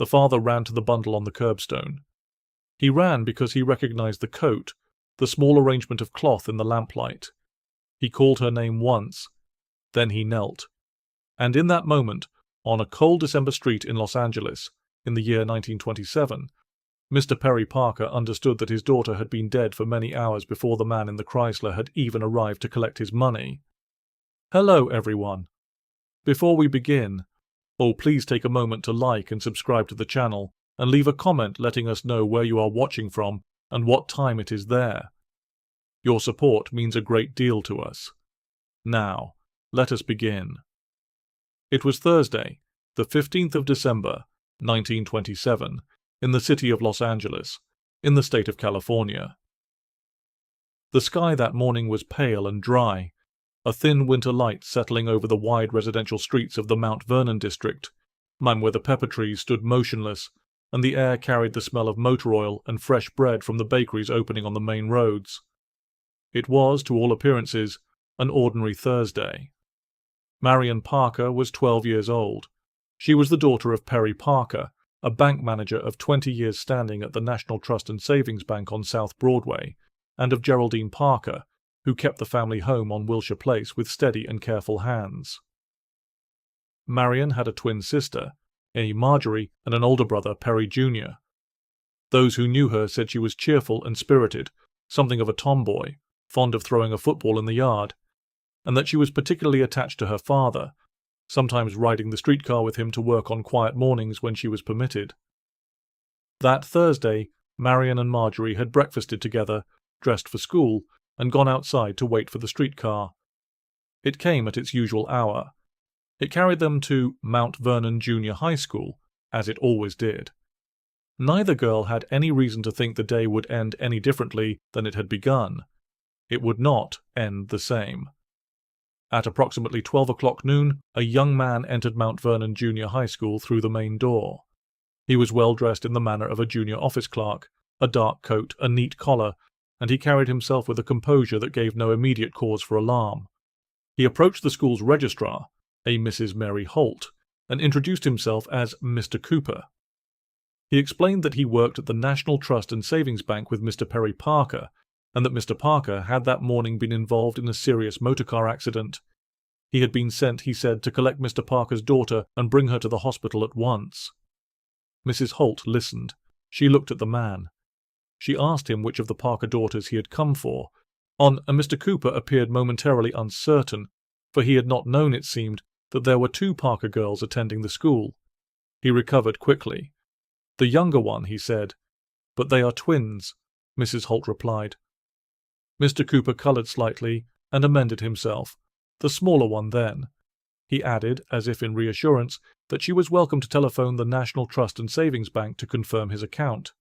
the father ran to the bundle on the curbstone. He ran because he recognized the coat, the small arrangement of cloth in the lamplight. He called her name once, then he knelt. And in that moment, on a cold December street in Los Angeles, in the year 1927, Mr. Perry Parker understood that his daughter had been dead for many hours before the man in the Chrysler had even arrived to collect his money. Hello, everyone. Before we begin, please take a moment to like and subscribe to the channel and leave a comment letting us know where you are watching from and what time it is there. Your support means a great deal to us. Now, let us begin. It was Thursday, the 15th of December, 1927, in the city of Los Angeles, in the state of California. The sky that morning was pale and dry, a thin winter light settling over the wide residential streets of the Mount Vernon district, where the pepper trees stood motionless, and the air carried the smell of motor oil and fresh bread from the bakeries opening on the main roads. It was, to all appearances, an ordinary Thursday. Marian Parker was 12 years old. She was the daughter of Perry Parker, a bank manager of 20 years standing at the National Trust and Savings Bank on South Broadway, and of Geraldine Parker, who kept the family home on Wilshire Place with steady and careful hands. Marian had a twin sister, Marjorie, and an older brother, Perry Jr. Those who knew her said she was cheerful and spirited, something of a tomboy, fond of throwing a football in the yard, and that she was particularly attached to her father, sometimes riding the streetcar with him to work on quiet mornings when she was permitted. That Thursday, Marian and Marjorie had breakfasted together, dressed for school, and gone outside to wait for the streetcar. It came at its usual hour. It carried them to Mount Vernon Junior High School, as it always did. Neither girl had any reason to think the day would end any differently than it had begun. It would not end the same. At approximately 12 o'clock noon, a young man entered Mount Vernon Junior High School through the main door. He was well dressed in the manner of a junior office clerk, a dark coat, a neat collar, and he carried himself with a composure that gave no immediate cause for alarm. He approached the school's registrar, a Mrs. Mary Holt, and introduced himself as Mr. Cooper. He explained that he worked at the National Trust and Savings Bank with Mr. Perry Parker, and that Mr. Parker had that morning been involved in a serious motorcar accident. He had been sent, he said, to collect Mr. Parker's daughter and bring her to the hospital at once. Mrs. Holt listened. She looked at the man. She asked him which of the Parker daughters he had come for, and Mr. Cooper appeared momentarily uncertain, for he had not known, it seemed, that there were 2 Parker girls attending the school. He recovered quickly. The younger one, he said. But they are twins, Mrs. Holt replied. Mr. Cooper coloured slightly and amended himself. The smaller one, then. He added, as if in reassurance, that she was welcome to telephone the National Trust and Savings Bank to confirm his account.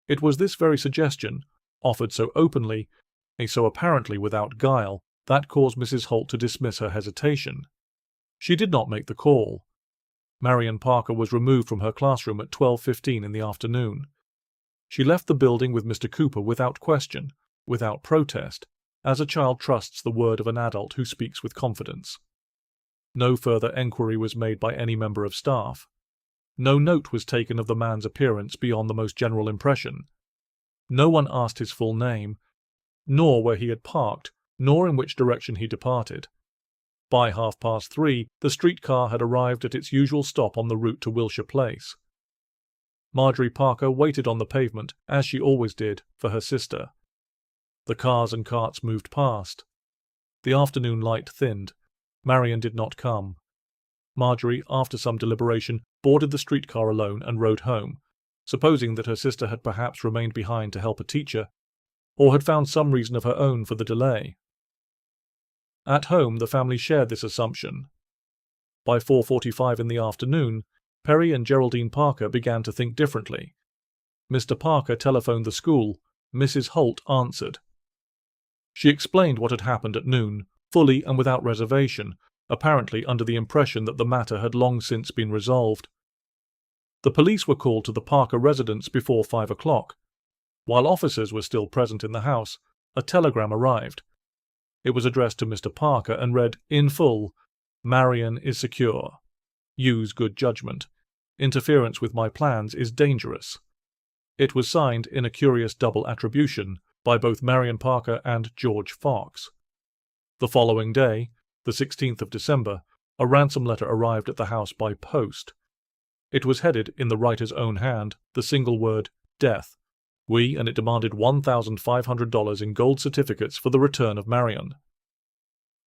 It was this very suggestion, offered so openly, so apparently without guile, that caused Mrs. Holt to dismiss her hesitation. She did not make the call. Marian Parker was removed from her classroom at 12:15 in the afternoon. She left the building with Mr. Cooper without question, without protest, as a child trusts the word of an adult who speaks with confidence. No further enquiry was made by any member of staff. No note was taken of the man's appearance beyond the most general impression. No one asked his full name, nor where he had parked, nor in which direction he departed. By 3:30, the streetcar had arrived at its usual stop on the route to Wilshire Place. Marjorie Parker waited on the pavement, as she always did, for her sister. The cars and carts moved past. The afternoon light thinned. Marian did not come. Marjorie, after some deliberation, boarded the streetcar alone and rode home, supposing that her sister had perhaps remained behind to help a teacher, or had found some reason of her own for the delay. At home, the family shared this assumption. By 4:45 in the afternoon, Perry and Geraldine Parker began to think differently. Mr. Parker telephoned the school. Mrs. Holt answered. She explained what had happened at noon, fully and without reservation, apparently under the impression that the matter had long since been resolved. The police were called to the Parker residence before 5 o'clock. While officers were still present in the house, a telegram arrived. It was addressed to Mr. Parker and read, in full, "Marian is secure. Use good judgment. Interference with my plans is dangerous. It was signed in a curious double attribution by both Marian Parker and George Fox. The following day, the 16th of December, a ransom letter arrived at the house by post. It was headed, in the writer's own hand, the single word, death. And it demanded $1,500 in gold certificates for the return of Marian.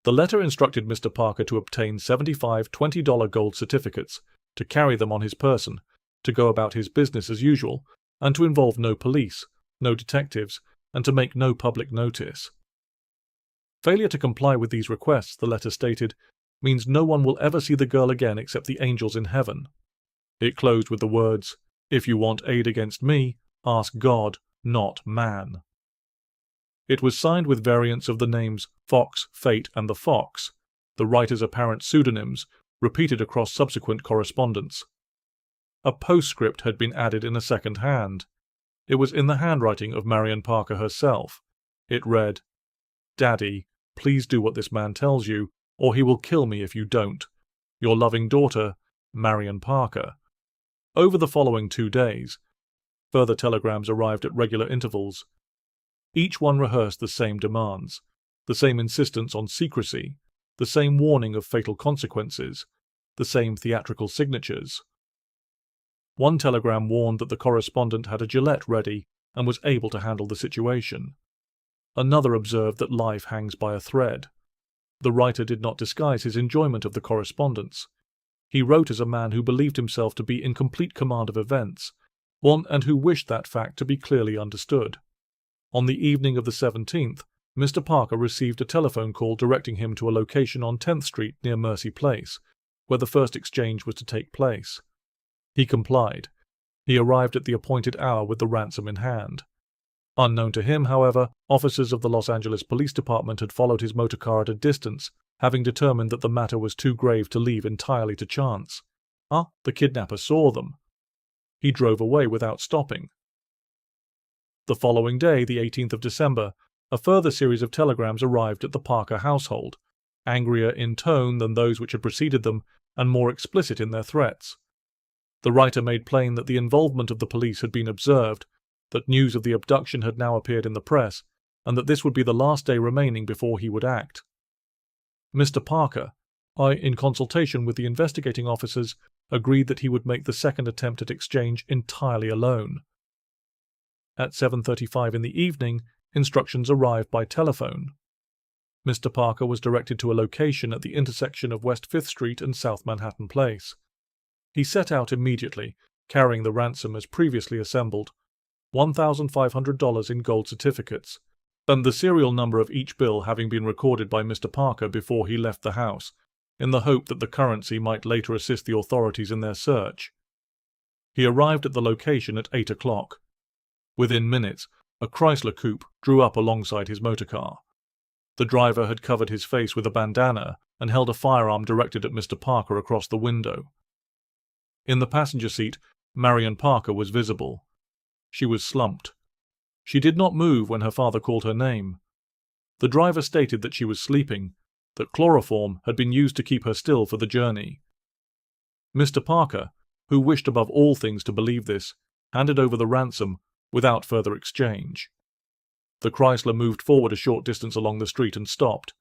The letter instructed Mr. Parker to obtain 75 $20 gold certificates, to carry them on his person, to go about his business as usual, and to involve no police, no detectives, and to make no public notice. Failure to comply with these requests, the letter stated, means no one will ever see the girl again except the angels in heaven. It closed with the words, "If you want aid against me, ask God, not man." It was signed with variants of the names Fox, Fate, and the Fox, the writer's apparent pseudonyms, repeated across subsequent correspondence. A postscript had been added in a second hand. It was in the handwriting of Marian Parker herself. It read, "Daddy, please do what this man tells you, or he will kill me if you don't. Your loving daughter, Marian Parker." Over the following 2 days, further telegrams arrived at regular intervals. Each one rehearsed the same demands, the same insistence on secrecy, the same warning of fatal consequences, the same theatrical signatures. One telegram warned that the correspondent had a Gillette ready and was able to handle the situation. Another observed that life hangs by a thread. The writer did not disguise his enjoyment of the correspondence. He wrote as a man who believed himself to be in complete command of events, and who wished that fact to be clearly understood. On the evening of the 17th, Mr. Parker received a telephone call directing him to a location on 10th Street near Mercy Place, where the first exchange was to take place. He complied. He arrived at the appointed hour with the ransom in hand. Unknown to him, however, officers of the Los Angeles Police Department had followed his motor car at a distance, having determined that the matter was too grave to leave entirely to chance. The kidnapper saw them. He drove away without stopping. The following day, the 18th of December, a further series of telegrams arrived at the Parker household, angrier in tone than those which had preceded them, and more explicit in their threats. The writer made plain that the involvement of the police had been observed, that news of the abduction had now appeared in the press, and that this would be the last day remaining before he would act. Mr. Parker, in consultation with the investigating officers, agreed that he would make the second attempt at exchange entirely alone. At 7:35 in the evening, instructions arrived by telephone. Mr. Parker was directed to a location at the intersection of West 5th Street and South Manhattan Place. He set out immediately, carrying the ransom as previously assembled, $1,500 in gold certificates, and the serial number of each bill having been recorded by Mr. Parker before he left the house, in the hope that the currency might later assist the authorities in their search. He arrived at the location at 8 o'clock. Within minutes, a Chrysler coupe drew up alongside his motor car. The driver had covered his face with a bandana and held a firearm directed at Mr. Parker across the window. In the passenger seat, Marian Parker was visible. She was slumped. She did not move when her father called her name. The driver stated that she was sleeping, that chloroform had been used to keep her still for the journey. Mr. Parker, who wished above all things to believe this, handed over the ransom without further exchange. The Chrysler moved forward a short distance along the street and stopped.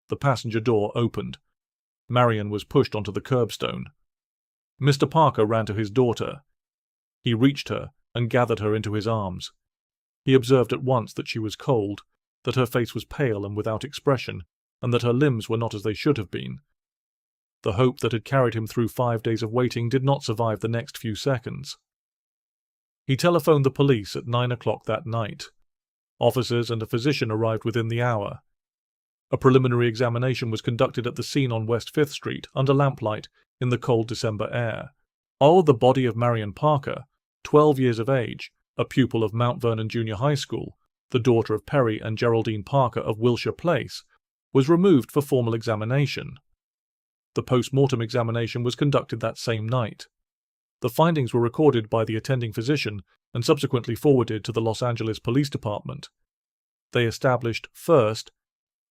The passenger door opened. Marian was pushed onto the curbstone. Mr. Parker ran to his daughter. He reached her and gathered her into his arms. He observed at once that she was cold, that her face was pale and without expression, and that her limbs were not as they should have been. The hope that had carried him through 5 days of waiting did not survive the next few seconds. He telephoned the police at 9 o'clock that night. Officers and a physician arrived within the hour. A preliminary examination was conducted at the scene on West 5th Street under lamplight in the cold December air. The body of Marian Parker, 12 years of age, a pupil of Mount Vernon Junior High School, the daughter of Perry and Geraldine Parker of Wilshire Place, was removed for formal examination. The post-mortem examination was conducted that same night. The findings were recorded by the attending physician and subsequently forwarded to the Los Angeles Police Department. They established, first,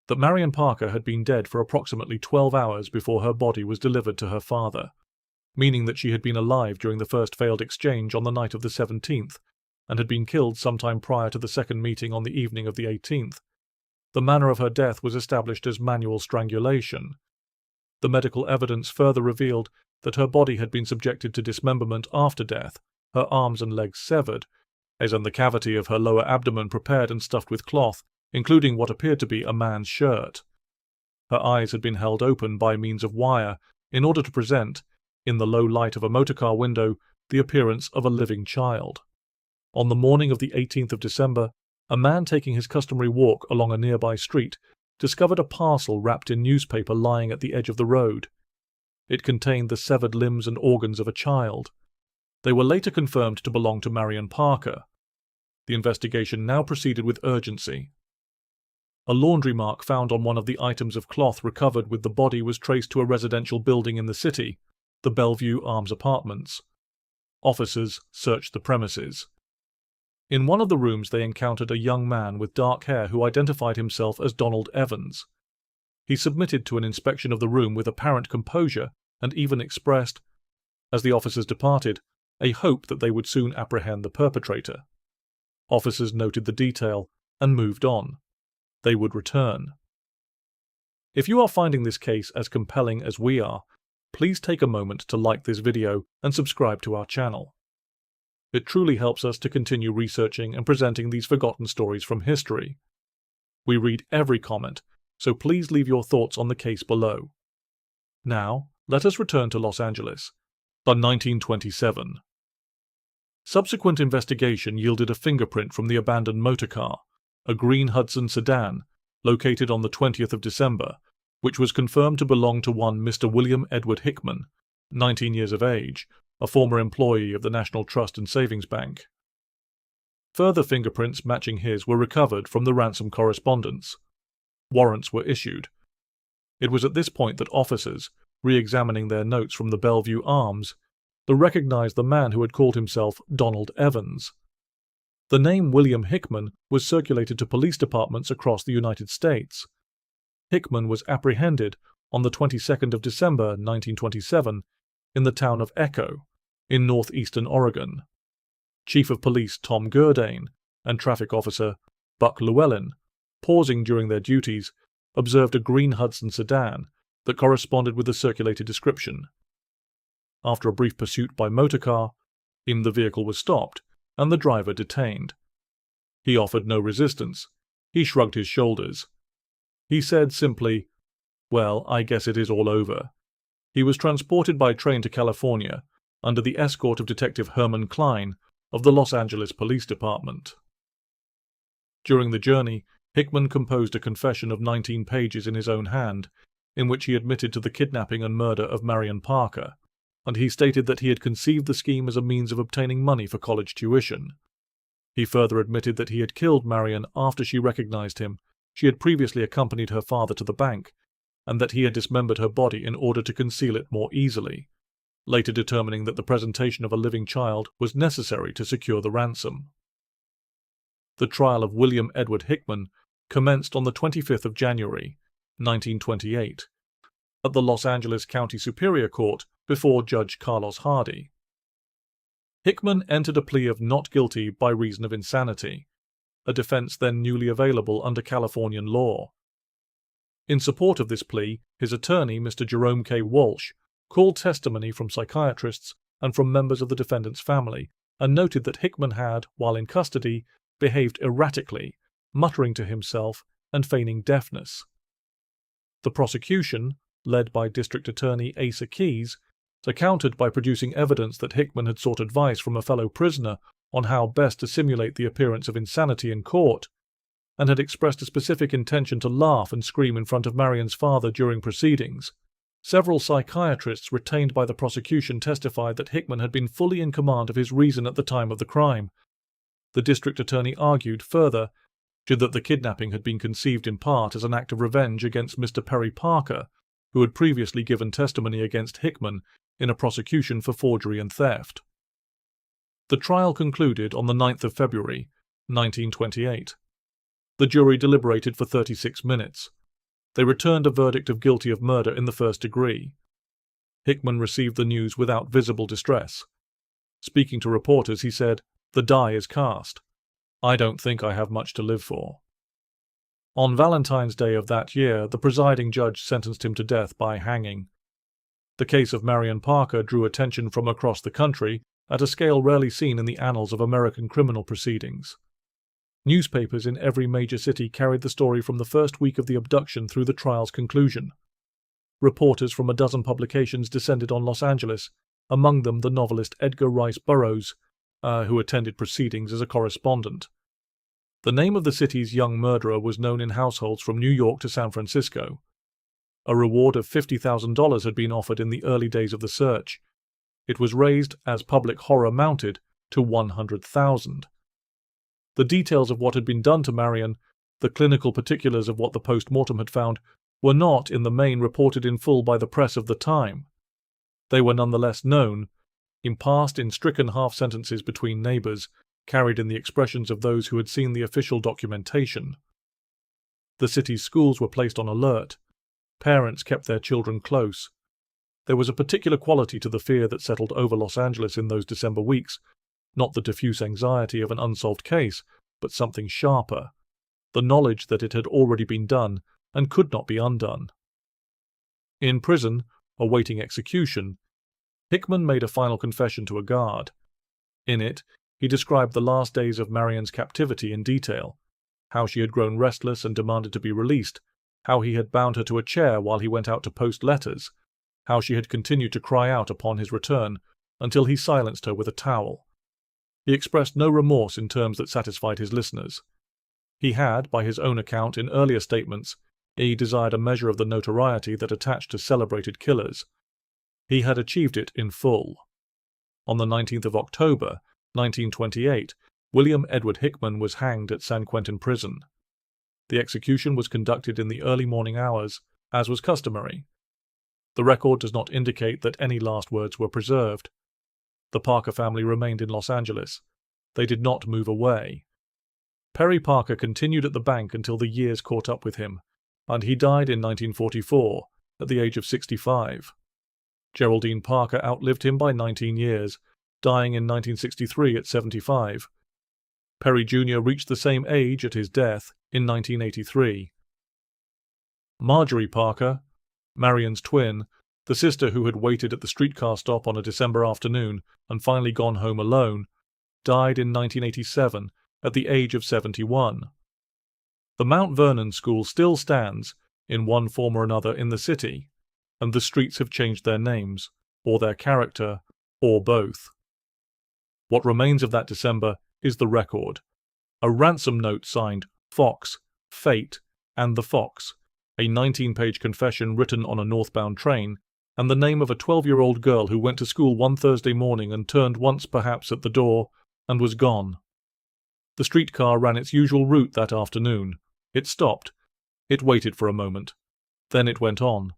that Marian Parker had been dead for approximately 12 hours before her body was delivered to her father. meaning that she had been alive during the first failed exchange on the night of the 17th, and had been killed sometime prior to the second meeting on the evening of the 18th. The manner of her death was established as manual strangulation. The medical evidence further revealed that her body had been subjected to dismemberment after death, her arms and legs severed, and the cavity of her lower abdomen prepared and stuffed with cloth, including what appeared to be a man's shirt. Her eyes had been held open by means of wire in order to present, in the low light of a motorcar window, the appearance of a living child. On the morning of the 18th of December, a man taking his customary walk along a nearby street discovered a parcel wrapped in newspaper lying at the edge of the road. It contained the severed limbs and organs of a child. They were later confirmed to belong to Marian Parker. The investigation now proceeded with urgency. A laundry mark found on one of the items of cloth recovered with the body was traced to a residential building in the city, the Bellevue Arms Apartments. Officers searched the premises. In one of the rooms they encountered a young man with dark hair who identified himself as Donald Evans. He submitted to an inspection of the room with apparent composure and even expressed, as the officers departed, a hope that they would soon apprehend the perpetrator. Officers noted the detail and moved on. They would return. If you are finding this case as compelling as we are, please take a moment to like this video and subscribe to our channel. It truly helps us to continue researching and presenting these forgotten stories from history. We read every comment, so please leave your thoughts on the case below. Now, let us return to Los Angeles, by 1927. Subsequent investigation yielded a fingerprint from the abandoned motorcar, a green Hudson sedan, located on the 20th of December, which was confirmed to belong to one Mr. William Edward Hickman, 19 years of age, a former employee of the National Trust and Savings Bank. Further fingerprints matching his were recovered from the ransom correspondence. Warrants were issued. It was at this point that officers, re-examining their notes from the Bellevue Arms, recognized the man who had called himself Donald Evans. The name William Hickman was circulated to police departments across the United States. Hickman was apprehended on the 22nd of December 1927 in the town of Echo, in northeastern Oregon. Chief of Police Tom Gurdane and Traffic Officer Buck Llewellyn, pausing during their duties, observed a green Hudson sedan that corresponded with the circulated description. After a brief pursuit by motorcar, the vehicle was stopped and the driver detained. He offered no resistance. He shrugged his shoulders. He said simply, "Well, I guess it is all over." He was transported by train to California under the escort of Detective Herman Klein of the Los Angeles Police Department. During the journey, Hickman composed a confession of 19 pages in his own hand, in which he admitted to the kidnapping and murder of Marian Parker, and he stated that he had conceived the scheme as a means of obtaining money for college tuition. He further admitted that he had killed Marian after she recognized him. She had previously accompanied her father to the bank, and that he had dismembered her body in order to conceal it more easily, later determining that the presentation of a living child was necessary to secure the ransom. The trial of William Edward Hickman commenced on the 25th of January, 1928, at the Los Angeles County Superior Court before Judge Carlos Hardy. Hickman entered a plea of not guilty by reason of insanity, a defense then newly available under Californian law. In support of this plea, his attorney, Mr. Jerome K. Walsh, called testimony from psychiatrists and from members of the defendant's family, and noted that Hickman had, while in custody, behaved erratically, muttering to himself and feigning deafness. The prosecution, led by District Attorney Asa Keyes, countered by producing evidence that Hickman had sought advice from a fellow prisoner on how best to simulate the appearance of insanity in court, and had expressed a specific intention to laugh and scream in front of Marian's father during proceedings. Several psychiatrists retained by the prosecution testified that Hickman had been fully in command of his reason at the time of the crime. The district attorney argued further that the kidnapping had been conceived in part as an act of revenge against Mr. Perry Parker, who had previously given testimony against Hickman in a prosecution for forgery and theft. The trial concluded on the 9th of February, 1928. The jury deliberated for 36 minutes. They returned a verdict of guilty of murder in the first degree. Hickman received the news without visible distress. Speaking to reporters, he said, "The die is cast. I don't think I have much to live for." On Valentine's Day of that year, the presiding judge sentenced him to death by hanging. The case of Marian Parker drew attention from across the country at a scale rarely seen in the annals of American criminal proceedings. Newspapers in every major city carried the story from the first week of the abduction through the trial's conclusion. Reporters from a dozen publications descended on Los Angeles, among them the novelist Edgar Rice Burroughs, who attended proceedings as a correspondent. The name of the city's young murderer was known in households from New York to San Francisco. A reward of $50,000 had been offered in the early days of the search. It was raised, as public horror mounted, to $100,000. The details of what had been done to Marian, the clinical particulars of what the post-mortem had found, were not in the main reported in full by the press of the time. They were nonetheless known, imparsed in stricken half-sentences between neighbors, carried in the expressions of those who had seen the official documentation. The city's schools were placed on alert. Parents kept their children close. There was a particular quality to the fear that settled over Los Angeles in those December weeks, not the diffuse anxiety of an unsolved case, but something sharper, the knowledge that it had already been done and could not be undone. In prison, awaiting execution, Hickman made a final confession to a guard. In it, he described the last days of Marian's captivity in detail, how she had grown restless and demanded to be released, how he had bound her to a chair while he went out to post letters, how she had continued to cry out upon his return until he silenced her with a towel. He expressed no remorse in terms that satisfied his listeners. He had, by his own account in earlier statements, he desired a measure of the notoriety that attached to celebrated killers. He had achieved it in full. On the 19th of October, 1928, William Edward Hickman was hanged at San Quentin Prison. The execution was conducted in the early morning hours, as was customary. The record does not indicate that any last words were preserved. The Parker family remained in Los Angeles. They did not move away. Perry Parker continued at the bank until the years caught up with him, and he died in 1944, at the age of 65. Geraldine Parker outlived him by 19 years, dying in 1963 at 75. Perry Jr. reached the same age at his death in 1983. Marjorie Parker, Marian's twin, the sister who had waited at the streetcar stop on a December afternoon and finally gone home alone, died in 1987 at the age of 71. The Mount Vernon School still stands, in one form or another, in the city, and the streets have changed their names, or their character, or both. What remains of that December is the record. A ransom note signed Fox, Fate, and the Fox, a 19-page confession written on a northbound train, and the name of a 12-year-old girl who went to school one Thursday morning and turned once perhaps at the door and was gone. The streetcar ran its usual route that afternoon. It stopped. It waited for a moment. Then it went on.